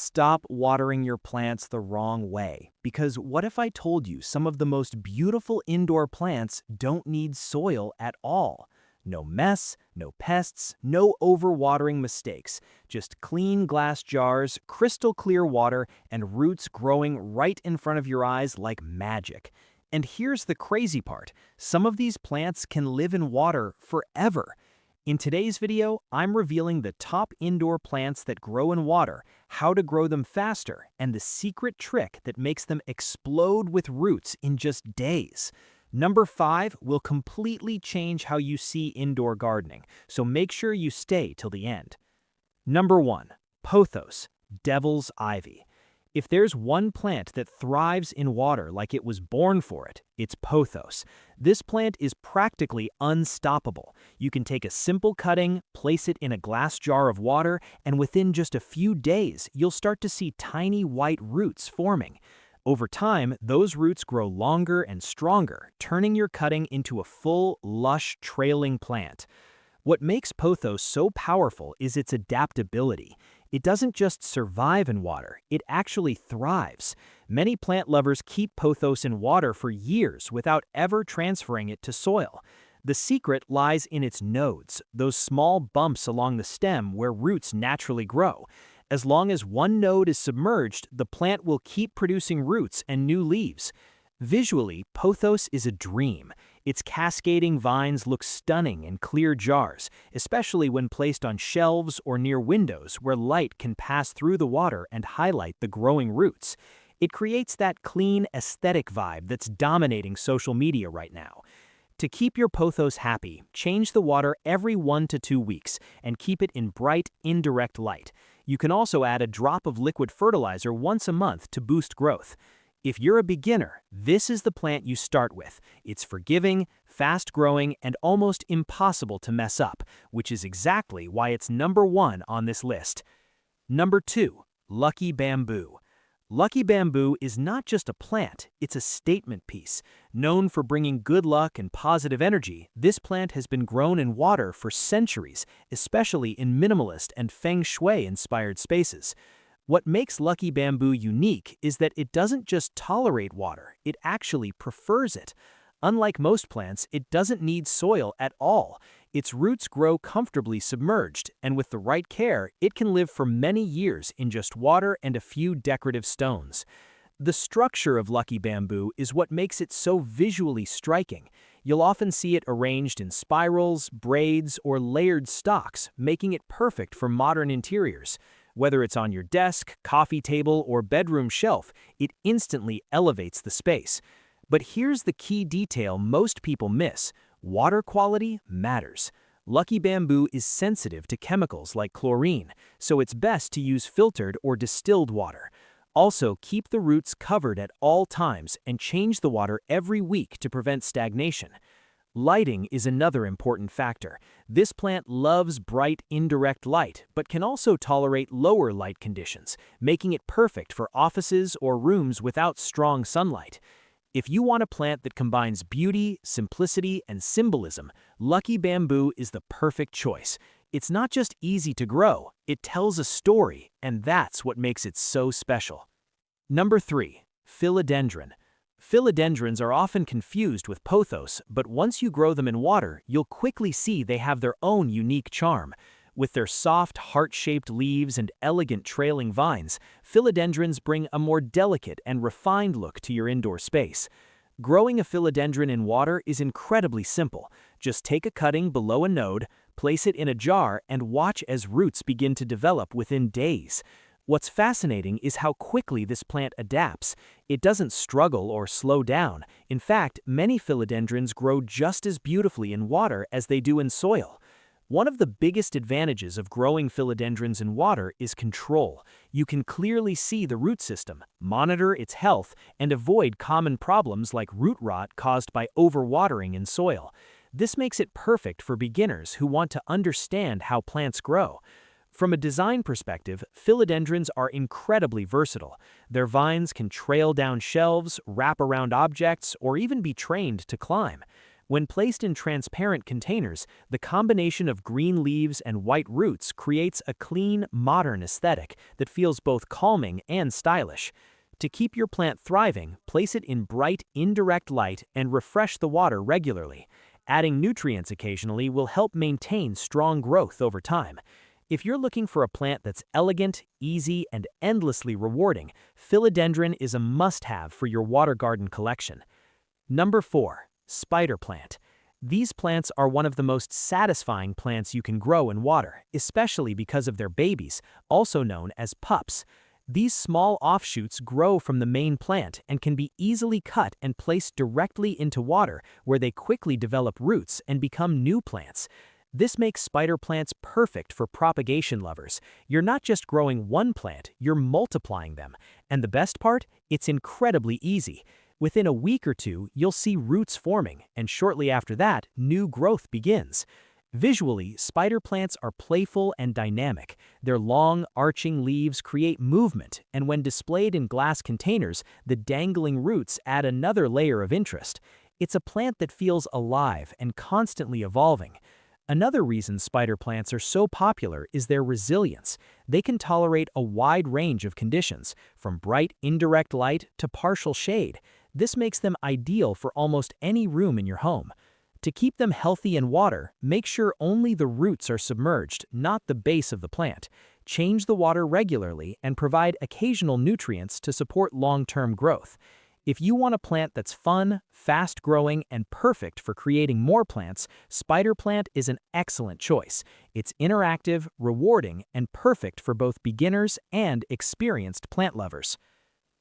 Stop watering your plants the wrong way, because what if I told you some of the most beautiful indoor plants don't need soil at all? No mess, no pests, no overwatering mistakes. Just clean glass jars, crystal clear water, and roots growing right in front of your eyes like magic. And here's the crazy part. Some of these plants can live in water forever. In today's video, I'm revealing the top indoor plants that grow in water, how to grow them faster, and the secret trick that makes them explode with roots in just days. Number 5 will completely change how you see indoor gardening, so make sure you stay till the end. Number 1. Pothos, devil's ivy. If there's one plant that thrives in water like it was born for it, it's pothos. This plant is practically unstoppable. You can take a simple cutting, place it in a glass jar of water, and within just a few days, you'll start to see tiny white roots forming. Over time, those roots grow longer and stronger, turning your cutting into a full, lush, trailing plant. What makes pothos so powerful is its adaptability. It doesn't just survive in water, it actually thrives. Many plant lovers keep pothos in water for years without ever transferring it to soil. The secret lies in its nodes, those small bumps along the stem where roots naturally grow. As long as one node is submerged, the plant will keep producing roots and new leaves. Visually, pothos is a dream. Its cascading vines look stunning in clear jars, especially when placed on shelves or near windows where light can pass through the water and highlight the growing roots. It creates that clean, aesthetic vibe that's dominating social media right now. To keep your pothos happy, change the water every 1 to 2 weeks and keep it in bright, indirect light. You can also add a drop of liquid fertilizer once a month to boost growth. If you're a beginner, this is the plant you start with. It's forgiving, fast-growing, and almost impossible to mess up, which is exactly why it's number 1 on this list. Number 2. Lucky bamboo. Lucky bamboo is not just a plant, it's a statement piece. Known for bringing good luck and positive energy, this plant has been grown in water for centuries, especially in minimalist and feng shui-inspired spaces. What makes lucky bamboo unique is that it doesn't just tolerate water, it actually prefers it. Unlike most plants, it doesn't need soil at all. Its roots grow comfortably submerged, and with the right care, it can live for many years in just water and a few decorative stones. The structure of lucky bamboo is what makes it so visually striking. You'll often see it arranged in spirals, braids, or layered stalks, making it perfect for modern interiors. Whether it's on your desk, coffee table, or bedroom shelf, it instantly elevates the space. But here's the key detail most people miss. Water quality matters. Lucky bamboo is sensitive to chemicals like chlorine, so it's best to use filtered or distilled water. Also, keep the roots covered at all times and change the water every week to prevent stagnation. Lighting is another important factor. This plant loves bright, indirect light, but can also tolerate lower light conditions, making it perfect for offices or rooms without strong sunlight. If you want a plant that combines beauty, simplicity, and symbolism, lucky bamboo is the perfect choice. It's not just easy to grow, it tells a story, and that's what makes it so special. Number 3. Philodendron. Philodendrons are often confused with pothos, but once you grow them in water, you'll quickly see they have their own unique charm. With their soft, heart-shaped leaves and elegant trailing vines, philodendrons bring a more delicate and refined look to your indoor space. Growing a philodendron in water is incredibly simple. Just take a cutting below a node, place it in a jar, and watch as roots begin to develop within days. What's fascinating is how quickly this plant adapts. It doesn't struggle or slow down. In fact, many philodendrons grow just as beautifully in water as they do in soil. One of the biggest advantages of growing philodendrons in water is control. You can clearly see the root system, monitor its health, and avoid common problems like root rot caused by overwatering in soil. This makes it perfect for beginners who want to understand how plants grow. From a design perspective, philodendrons are incredibly versatile. Their vines can trail down shelves, wrap around objects, or even be trained to climb. When placed in transparent containers, the combination of green leaves and white roots creates a clean, modern aesthetic that feels both calming and stylish. To keep your plant thriving, place it in bright, indirect light and refresh the water regularly. Adding nutrients occasionally will help maintain strong growth over time. If you're looking for a plant that's elegant, easy, and endlessly rewarding, Philodendron is a must-have for your water garden collection. Number 4. Spider plant. These plants are one of the most satisfying plants you can grow in water, especially because of their babies, also known as pups. These small offshoots grow from the main plant and can be easily cut and placed directly into water, where they quickly develop roots and become new plants. This makes spider plants perfect for propagation lovers. You're not just growing one plant, you're multiplying them. And the best part? It's incredibly easy. Within a week or two, you'll see roots forming, and shortly after that, new growth begins. Visually, spider plants are playful and dynamic. Their long, arching leaves create movement, and when displayed in glass containers, the dangling roots add another layer of interest. It's a plant that feels alive and constantly evolving. Another reason spider plants are so popular is their resilience. They can tolerate a wide range of conditions, from bright, indirect light to partial shade. This makes them ideal for almost any room in your home. To keep them healthy in water, make sure only the roots are submerged, not the base of the plant. Change the water regularly and provide occasional nutrients to support long-term growth. If you want a plant that's fun, fast-growing, and perfect for creating more plants, spider plant is an excellent choice. It's interactive, rewarding, and perfect for both beginners and experienced plant lovers.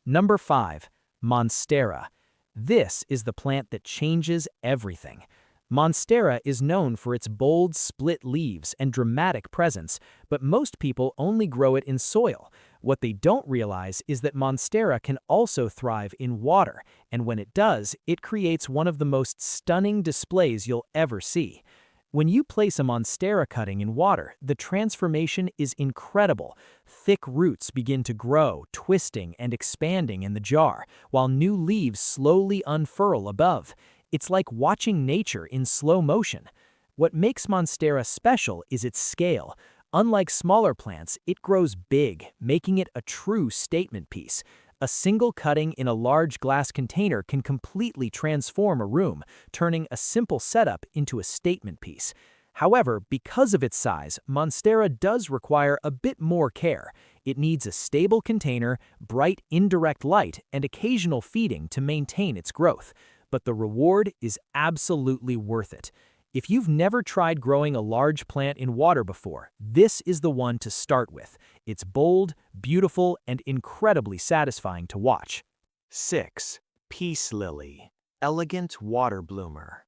Number 5. Monstera. This is the plant that changes everything. Monstera is known for its bold, split leaves and dramatic presence, but most people only grow it in soil. What they don't realize is that Monstera can also thrive in water, and when it does, it creates one of the most stunning displays you'll ever see. When you place a Monstera cutting in water, the transformation is incredible. Thick roots begin to grow, twisting and expanding in the jar, while new leaves slowly unfurl above. It's like watching nature in slow motion. What makes Monstera special is its scale. Unlike smaller plants, it grows big, making it a true statement piece. A single cutting in a large glass container can completely transform a room, turning a simple setup into a statement piece. However, because of its size, Monstera does require a bit more care. It needs a stable container, bright indirect light, and occasional feeding to maintain its growth. But the reward is absolutely worth it. If you've never tried growing a large plant in water before, this is the one to start with. It's bold, beautiful, and incredibly satisfying to watch. 6. Peace lily, elegant water bloomer.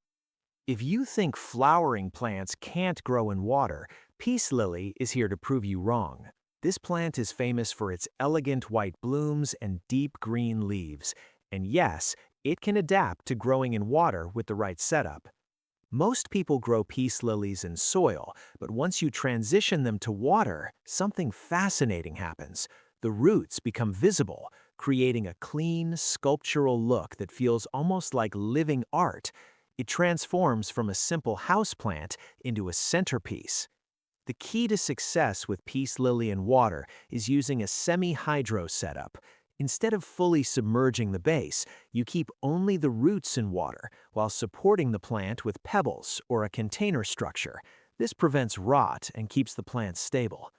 If you think flowering plants can't grow in water, peace lily is here to prove you wrong. This plant is famous for its elegant white blooms and deep green leaves. And yes, it can adapt to growing in water with the right setup. Most people grow peace lilies in soil, but once you transition them to water, something fascinating happens. The roots become visible, creating a clean, sculptural look that feels almost like living art. It transforms from a simple houseplant into a centerpiece. The key to success with peace lily in water is using a semi-hydro setup. Instead of fully submerging the base, you keep only the roots in water while supporting the plant with pebbles or a container structure. This prevents rot and keeps the plant stable.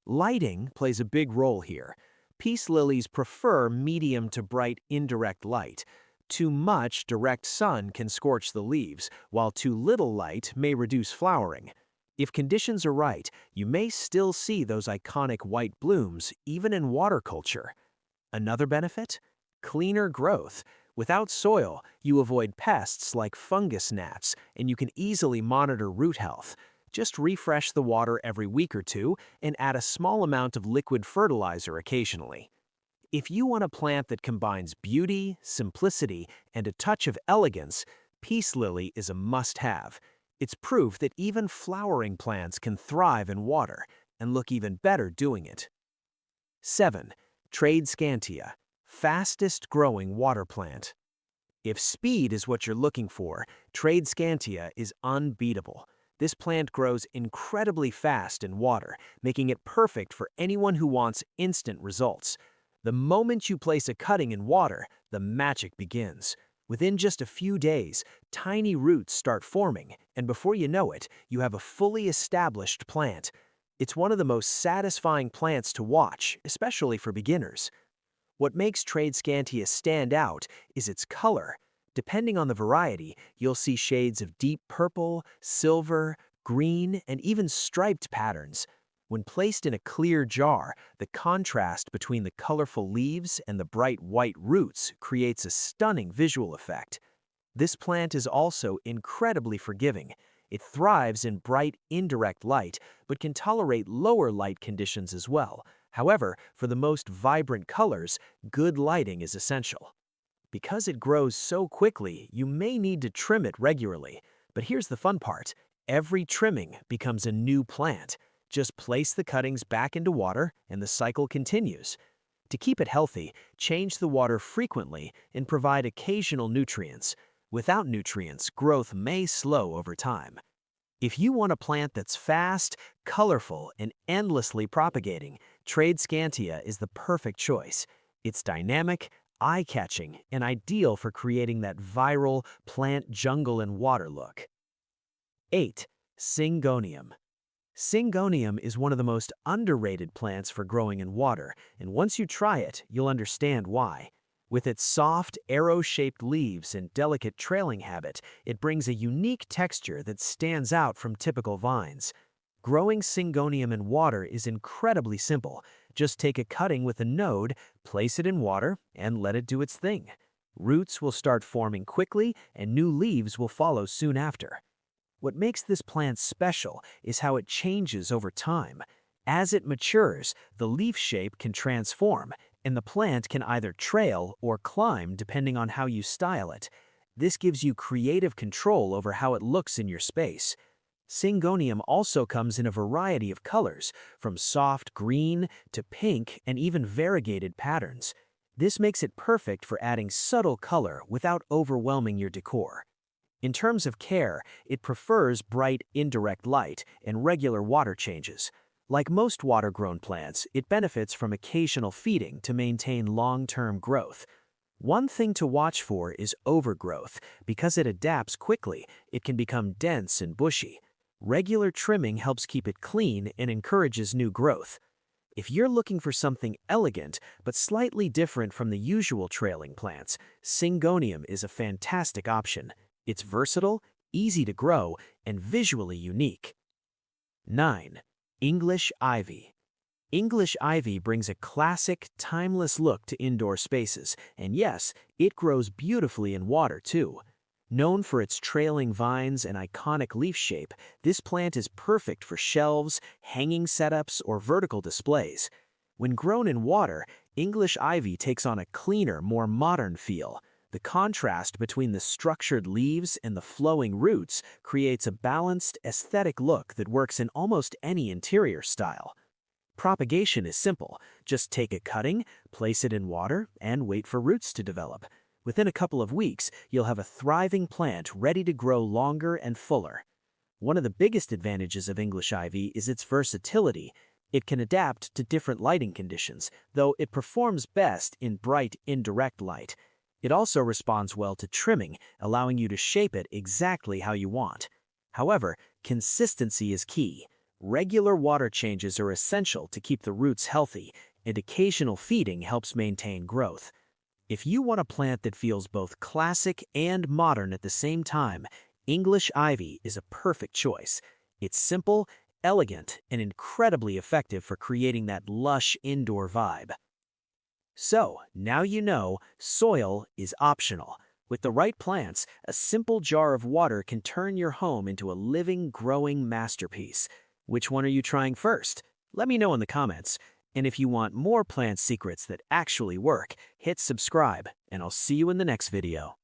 Lighting plays a big role here. Peace lilies prefer medium to bright indirect light. Too much direct sun can scorch the leaves, while too little light may reduce flowering. If conditions are right, you may still see those iconic white blooms even in water culture. Another benefit? Cleaner growth. Without soil, you avoid pests like fungus gnats, and you can easily monitor root health. Just refresh the water every week or two and add a small amount of liquid fertilizer occasionally. If you want a plant that combines beauty, simplicity, and a touch of elegance, peace lily is a must-have. It's proof that even flowering plants can thrive in water and look even better doing it. 7. Tradescantia, fastest growing water plant. If speed is what you're looking for, Tradescantia is unbeatable. This plant grows incredibly fast in water, making it perfect for anyone who wants instant results. The moment you place a cutting in water, the magic begins. Within just a few days, tiny roots start forming, and before you know it, you have a fully established plant. It's one of the most satisfying plants to watch, especially for beginners. What makes Tradescantia stand out is its color. Depending on the variety, you'll see shades of deep purple, silver, green, and even striped patterns. When placed in a clear jar, the contrast between the colorful leaves and the bright white roots creates a stunning visual effect. This plant is also incredibly forgiving. It thrives in bright, indirect light, but can tolerate lower light conditions as well. However, for the most vibrant colors, good lighting is essential. Because it grows so quickly, you may need to trim it regularly. But here's the fun part. Every trimming becomes a new plant. Just place the cuttings back into water and the cycle continues. To keep it healthy, change the water frequently and provide occasional nutrients. Without nutrients, growth may slow over time. If you want a plant that's fast, colorful, and endlessly propagating, Tradescantia is the perfect choice. It's dynamic, eye-catching, and ideal for creating that viral plant jungle and water look. 8. Singonium. Singonium is one of the most underrated plants for growing in water, and once you try it, you'll understand why. With its soft, arrow-shaped leaves and delicate trailing habit, it brings a unique texture that stands out from typical vines. Growing Singonium in water is incredibly simple. Just take a cutting with a node, place it in water, and let it do its thing. Roots will start forming quickly, and new leaves will follow soon after. What makes this plant special is how it changes over time. As it matures, the leaf shape can transform, and the plant can either trail or climb depending on how you style it. This gives you creative control over how it looks in your space. Singonium also comes in a variety of colors, from soft green to pink and even variegated patterns. This makes it perfect for adding subtle color without overwhelming your decor. In terms of care, it prefers bright, indirect light and regular water changes. Like most water-grown plants, it benefits from occasional feeding to maintain long-term growth. One thing to watch for is overgrowth. Because it adapts quickly, it can become dense and bushy. Regular trimming helps keep it clean and encourages new growth. If you're looking for something elegant but slightly different from the usual trailing plants, Singonium is a fantastic option. It's versatile, easy to grow, and visually unique. 9. English ivy. English ivy brings a classic, timeless look to indoor spaces, and yes, it grows beautifully in water too. Known for its trailing vines and iconic leaf shape, this plant is perfect for shelves, hanging setups, or vertical displays. When grown in water, English ivy takes on a cleaner, more modern feel. The contrast between the structured leaves and the flowing roots creates a balanced, aesthetic look that works in almost any interior style. Propagation is simple. Just take a cutting, place it in water, and wait for roots to develop. Within a couple of weeks, you'll have a thriving plant ready to grow longer and fuller. One of the biggest advantages of English ivy is its versatility. It can adapt to different lighting conditions, though it performs best in bright, indirect light. It also responds well to trimming, allowing you to shape it exactly how you want. However, consistency is key. Regular water changes are essential to keep the roots healthy, and occasional feeding helps maintain growth. If you want a plant that feels both classic and modern at the same time, English ivy is a perfect choice. It's simple, elegant, and incredibly effective for creating that lush indoor vibe. So, now you know, soil is optional. With the right plants, a simple jar of water can turn your home into a living, growing masterpiece. Which one are you trying first? Let me know in the comments. And if you want more plant secrets that actually work, hit subscribe, and I'll see you in the next video.